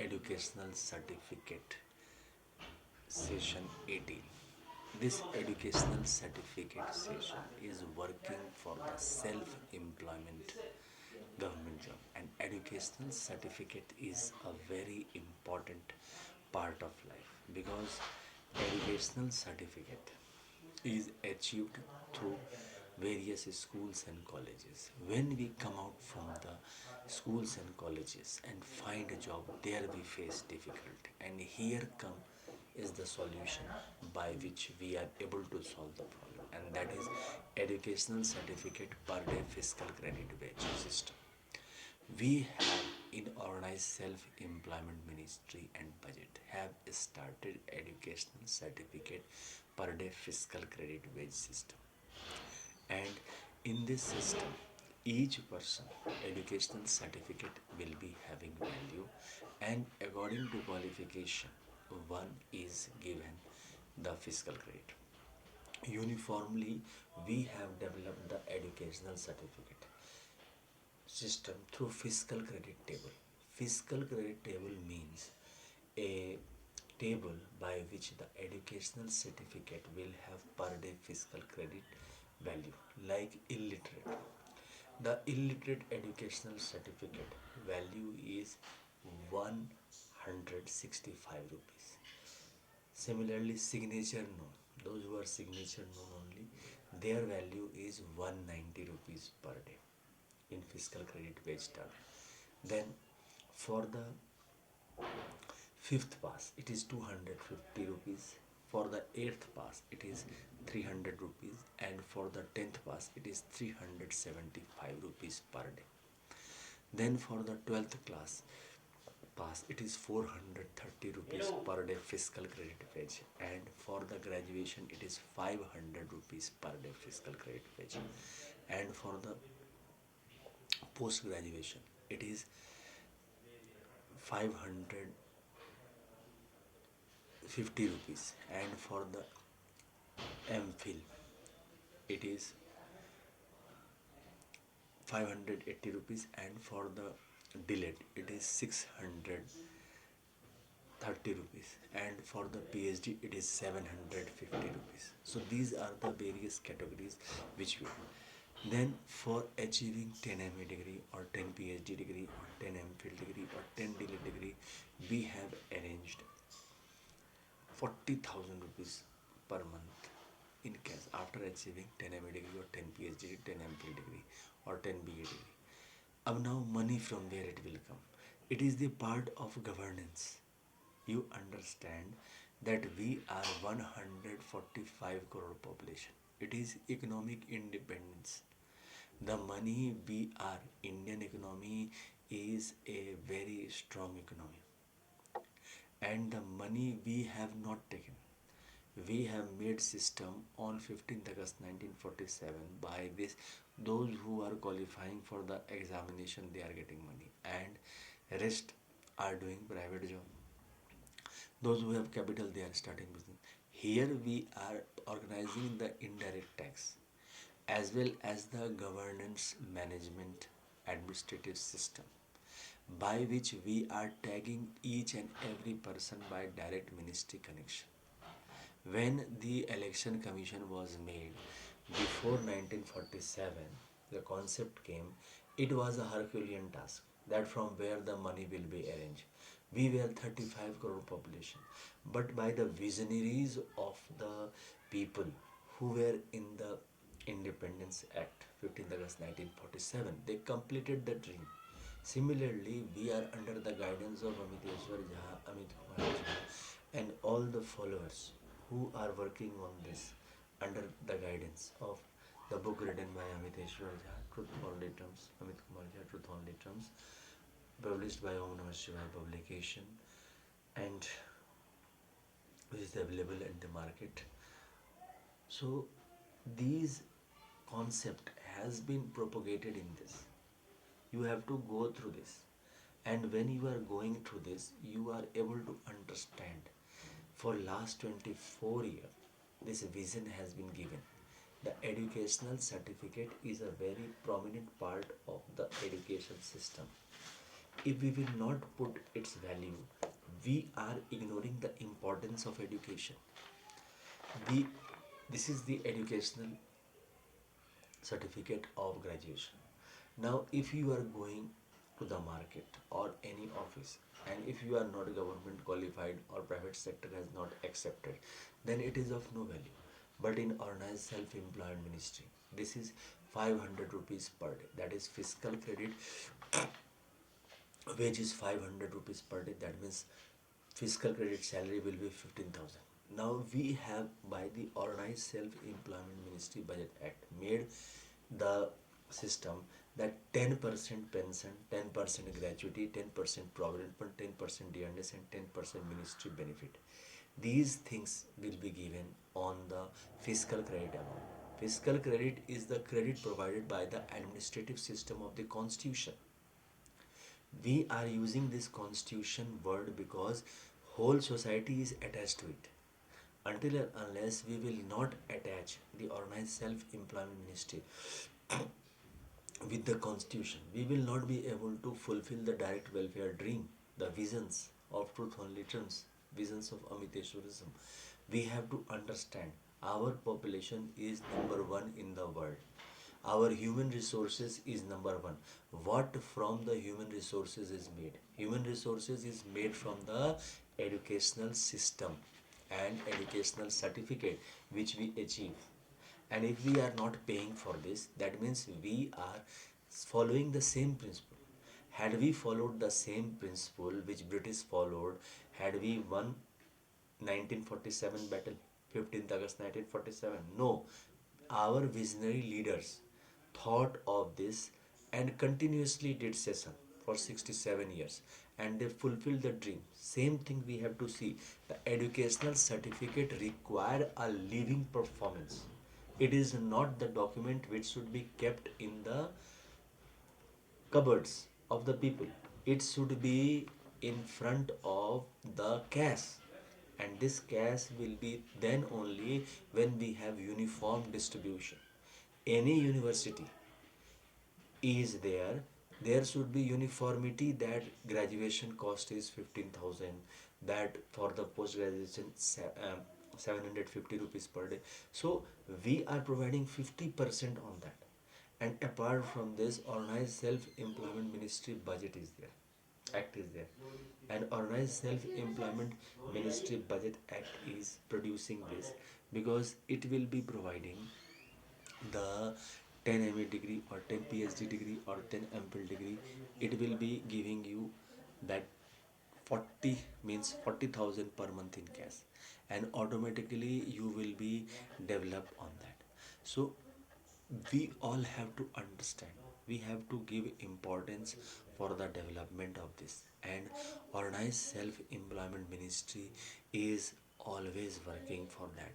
educational certificate session 18. This educational certificate session is working for the self-employment government job, and educational certificate is a very important part of life because educational certificate is achieved through various schools and colleges. When we come out from the schools and colleges and find a job, there we face difficulty, and here come is the solution by which we are able to solve the problem, and that is educational certificate per day fiscal credit wage system. We have in organized self-employment ministry and budget have started educational certificate per day fiscal credit wage system, and in this system each person educational certificate will be having value, and according to qualification one is given the fiscal credit. Uniformly we have developed the educational certificate system through fiscal credit table. Fiscal credit table means a table by which the educational certificate will have per day fiscal credit value. Like illiterate, the illiterate educational certificate value is 165 rupees. Similarly, signature known, those who are signature known only, their value is 190 rupees per day in fiscal credit wage term. Then for the fifth pass it is 250 rupees, for the eighth pass it is 300 rupees, and for the 10th pass it is 375 rupees per day. Then for the 12th class pass it is 430 rupees per day fiscal credit wage, and for the graduation it is 500 rupees per day fiscal credit wage, and for the post graduation it is 550 rupees, and for the MPhil it is 580 rupees, and for the delayed it is 630 rupees, and for the PhD it is 750 rupees. So these are the various categories which we have. Then for achieving 10 MA degree or 10 PhD degree or 10 MPhil degree or 10 delayed degree, we have arranged 40,000 rupees per month in cash after achieving 10 MA degree or 10 PhD, 10 MPhil degree or 10 BA degree. Now money from where it will come? It is the part of governance. You understand that we are 145 crore population. It is economic independence. The money we are, Indian economy is a very strong economy, and the money we have not taken. We have made system on 15th August 1947 by this those who are qualifying for the examination they are getting money, and rest are doing private job. Those who have capital they are starting business. Here we are organizing the indirect tax as well as the governance management administrative system by which we are tagging each and every person by direct ministry connection. When the election commission was made before 1947, the concept came, it was a Herculean task that from where the money will be arranged. We were 35 crore population, but by the visionaries of the people who were in the Independence Act 15th August 1947, they completed the dream. Similarly, we are under the guidance of AmiteshswarJha, Amit Kumar Jha, and all the followers who are working on this under the guidance of the book written by AmiteshswarJha, Truth Only Terms, Amit Kumar Jha, Truth Only Terms, published by Om Namah Shivaya publication, and which is available in the market. So these concept has been propagated in this. You have to go through this, and when you are going through this you are able to understand. For last 24 years this vision has been given. The educational certificate is a very prominent part of the education system. If we will not put its value, we are ignoring the importance of education. The this is the educational certificate of graduation. Now, if you are going to the market or any office, and if you are not government qualified or private sector has not accepted, then it is of no value. But in organized self-employed ministry, this is 500 rupees per day. That is fiscal credit. Wage is 500 rupees per day. That means fiscal credit salary will be 15,000. Now we have, by the organized self-employment ministry budget act, made the system that 10% pension, 10% gratuity, 10% provident fund, 10% DNS, and 10% ministry benefit. These things will be given on the fiscal credit amount. Fiscal credit is the credit provided by the administrative system of the constitution. We are using this constitution word because whole society is attached to it. Until and unless we will not attach the organized self-employment ministry with the constitution, we will not be able to fulfill the direct welfare dream, the visions of truth only terms, visions of Amiteshwarism. We have to understand our population is number one in the world. Our human resources is number one. What from the human resources is made? Human resources is made from the educational system and educational certificate which we achieve. And if we are not paying for this, that means we are following the same principle. Had we followed the same principle which British followed, had we won 1947 battle, 15th August 1947? No. Our visionary leaders thought of this and continuously did session for 67 years, and they fulfilled the dream. Same thing we have to see. The educational certificate require a living performance. It is not the document which should be kept in the cupboards of the people. It should be in front of the cash, and this cash will be then only when we have uniform distribution. Any university is there, there should be uniformity that graduation cost is 15,000, that for the post graduation 750 rupees per day. So we are providing 50% on that. And apart from this, organized self-employment ministry budget is there, act is there, and organized self-employment ministry budget act is producing this because it will be providing the 10 MA degree or 10 PhD degree or 10 MPhil degree. It will be giving you that 40 means 40,000 per month in cash, and automatically you will be developed on that. So we all have to understand, we have to give importance for the development of this, and organized self-employment ministry is always working for that.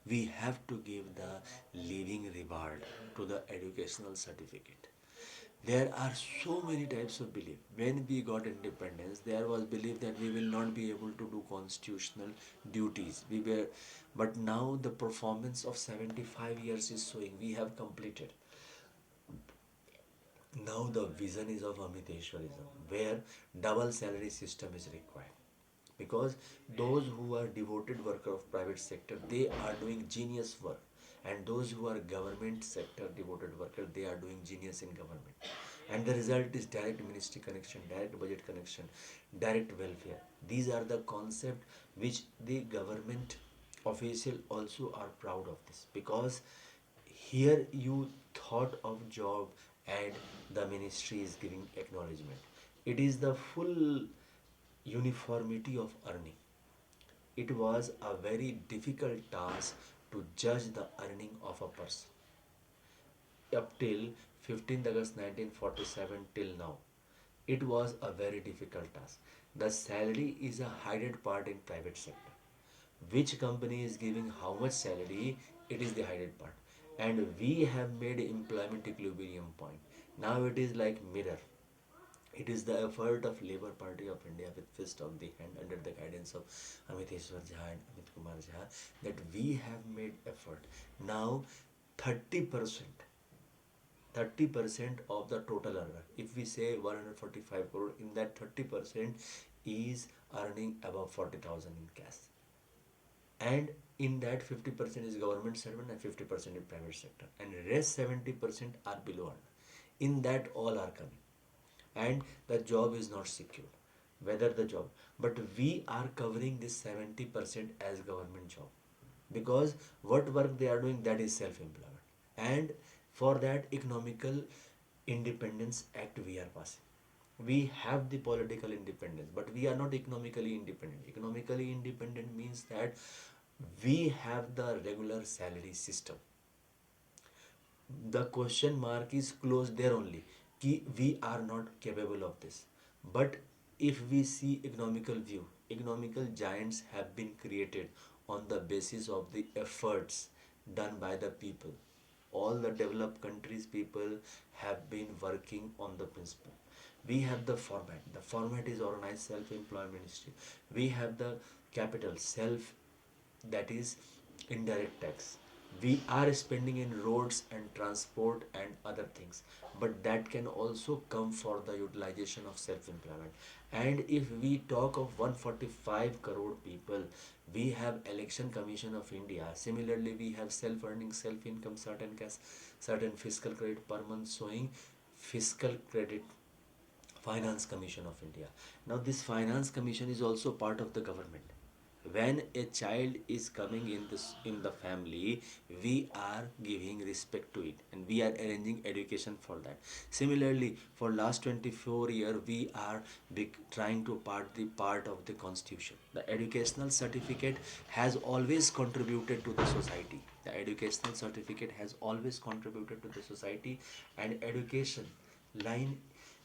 We have to give the living reward to the educational certificate. There are so many types of belief. When we got independence, there was belief that we will not be able to do constitutional duties. But now the performance of 75 years is showing we have completed. Now the vision is of Amiteshwarism, where double salary system is required. Because those who are devoted worker of private sector, they are doing genius work, and those who are government sector devoted worker, they are doing genius in government. And the result is direct ministry connection, direct budget connection, direct welfare. These are the concept which the government official also are proud of this, because here you thought of job and the ministry is giving acknowledgement. It is the full uniformity of earning. It was a very difficult task to judge the earning of a person. Up till 15th August 1947 till now, it was a very difficult task. The salary is a hidden part in private sector. Which company is giving how much salary, it is the hidden part. And we have made employment equilibrium point. Now it is like mirror. It is the effort of Labour Party of India with fist of the hand under the guidance of AmiteshswarJha and Amit Kumar Jha that we have made effort. Now 30%, 30% of the total earner. If we say 145 crore, in that 30% is earning above 40,000 in cash, and in that 50% is government servant and 50% in private sector, and rest 70% are below earner. In that all are coming, and the job is not secured, whether the job, but we are covering this 70% as government job, because what work they are doing, that is self-employment. And for that economical independence act we are passing. We have the political independence, but we are not economically independent. Economically independent means that we have the regular salary system. The question mark is closed there only, कि we are not capable of this. But if we see economical view, economical giants have been created on the basis of the efforts done by the people. All the developed countries people have been working on the principle. We have the format. The format is organized self-employed ministry. We have the capital self, that is indirect tax. We are spending in roads and transport and other things, but that can also come for the utilization of self-employment. And if we talk of 145 crore people, we have election commission of India. Similarly, we have self-earning, self-income, certain cash, certain fiscal credit per month showing fiscal credit finance commission of India. Now this finance commission is also part of the government. When a child is coming in the family, we are giving respect to it, and we are arranging education for that. Similarly, for last 24 years we are trying to part of the constitution. The educational certificate has always contributed to the society. The educational certificate has always contributed to the society, and education line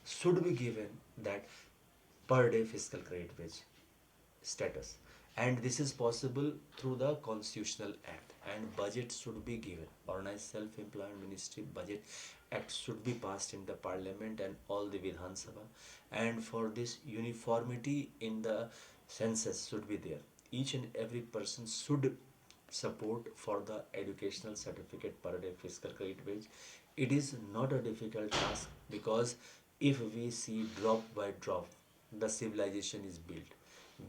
should be given that per day fiscal credit wage status, and this is possible through the constitutional act. And budget should be given. Organized self-employed ministry budget act should be passed in the parliament and all the Vidhan Sabha. And for this, uniformity in the census should be there. Each and every person should support for the educational certificate per day fiscal credit wage. It is not a difficult task, because if we see drop by drop, the civilization is built.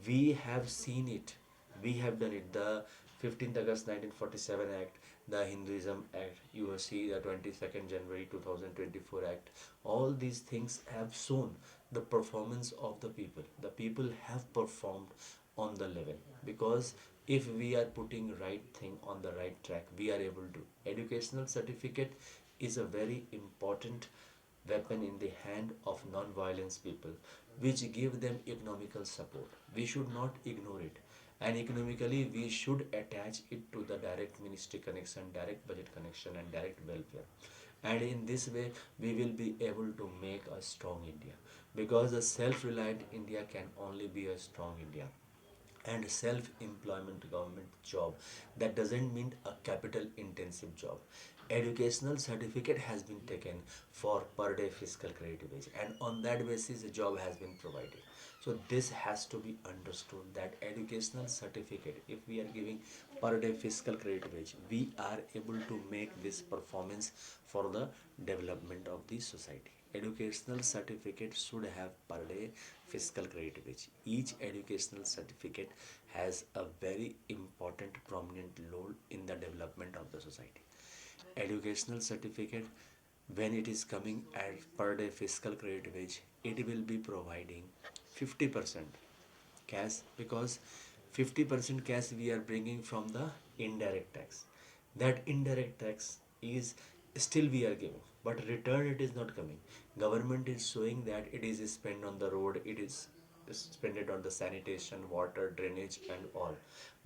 We have seen it, we have done it. The 15th August 1947 Act, the Hinduism Act, you see the 22nd January 2024 Act, all these things have shown the performance of the people. The people have performed on the level, because if we are putting right thing on the right track, we are able to. Educational certificate is a very important weapon in the hand of non-violence people, which give them economical support. We should not ignore it. And economically, we should attach it to the direct ministry connection, direct budget connection, and direct welfare. And in this way, we will be able to make a strong India. Because a self-reliant India can only be a strong India. And self-employment government job, that doesn't mean a capital intensive job. Educational certificate has been taken for per day fiscal credit wage, and on that basis a job has been provided. So this has to be understood, that educational certificate, if we are giving per day fiscal credit wage, we are able to make this performance for the development of the society. Educational certificate should have per day fiscal credit wage. Each educational certificate has a very important prominent role in the development of the society. Educational certificate, when it is coming at per day fiscal credit wage, it will be providing 50% cash, because 50% cash we are bringing from the indirect tax. That indirect tax is still we are giving, but return it is not coming. Government is showing that it is spent on the road, it is spend it on the sanitation, water, drainage, and all.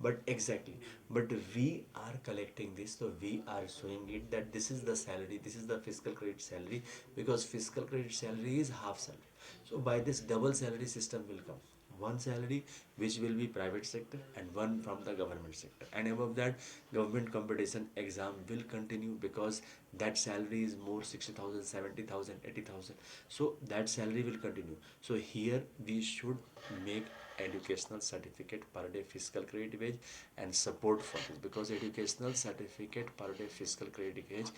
But exactly, but we are collecting this, so we are showing it that this is the salary, this is the fiscal credit salary, because fiscal credit salary is half salary. So by this double salary system will come. one salary which will be private sector and one from the government sector, and above that government competition exam will continue, because that salary is more 60,000, 70,000, 80,000. So that salary will continue. So here we should make educational certificate per day fiscal credit wage and support for this, because educational certificate per day fiscal credit wage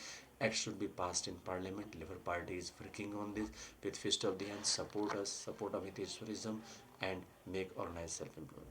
act should be passed in parliament. Labour party is working on this with fist of the hand. Support us, support Amiteshswarism, and make organized self-employment.